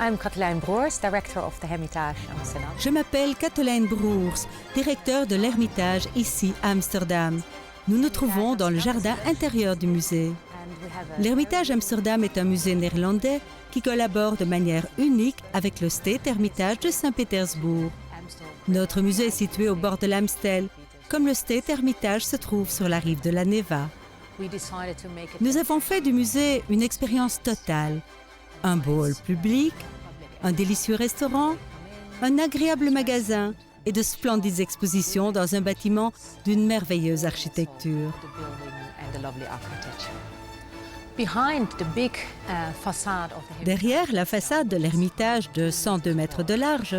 I'm Katelijn Broers, director of the Hermitage Amsterdam. Je m'appelle Katelijn Broers, directeur de l'Hermitage ici à Amsterdam. Nous nous trouvons dans le jardin intérieur du musée. L'Hermitage Amsterdam est un musée néerlandais qui collabore de manière unique avec le State Hermitage de Saint-Pétersbourg. Notre musée est situé au bord de l'Amstel, comme le State Hermitage se trouve sur la rive de la Neva. Nous avons fait du musée une expérience totale. Un beau hall public, un délicieux restaurant, un agréable magasin et de splendides expositions dans un bâtiment d'une merveilleuse architecture. Derrière la façade de l'Hermitage de 102 mètres de large,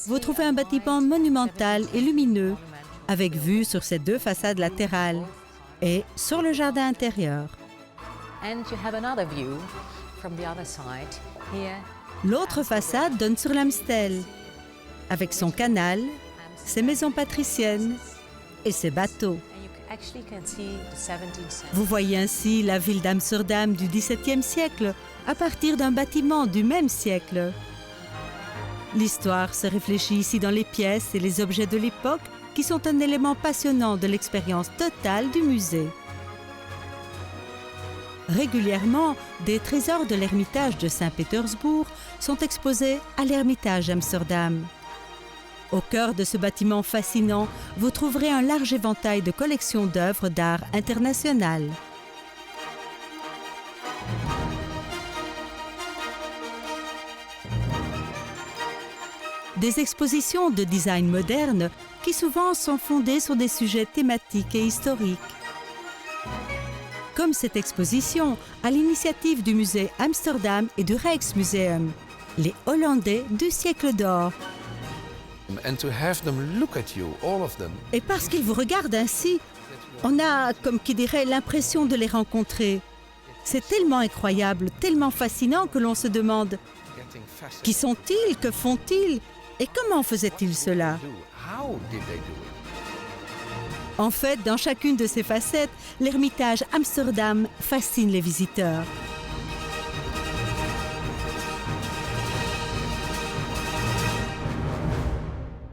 vous trouvez un bâtiment monumental et lumineux, avec vue sur ses deux façades latérales et sur le jardin intérieur. L'autre façade donne sur l'Amstel, avec son canal, ses maisons patriciennes et ses bateaux. Vous voyez ainsi la ville d'Amsterdam du XVIIe siècle à partir d'un bâtiment du même siècle. L'histoire se réfléchit ici dans les pièces et les objets de l'époque qui sont un élément passionnant de l'expérience totale du musée. Régulièrement, des trésors de l'Hermitage de Saint-Pétersbourg sont exposés à l'Hermitage Amsterdam. Au cœur de ce bâtiment fascinant, vous trouverez un large éventail de collections d'œuvres d'art internationales. Des expositions de design moderne qui souvent sont fondées sur des sujets thématiques et historiques. Comme cette exposition à l'initiative du musée Amsterdam et du Rijksmuseum, les Hollandais du siècle d'or. Et parce qu'ils vous regardent ainsi, on a, comme qui dirait, l'impression de les rencontrer. C'est tellement incroyable, tellement fascinant que l'on se demande « Qui sont-ils? Que font-ils? Et comment faisaient-ils cela ?» En fait, dans chacune de ces facettes, l'Hermitage Amsterdam fascine les visiteurs.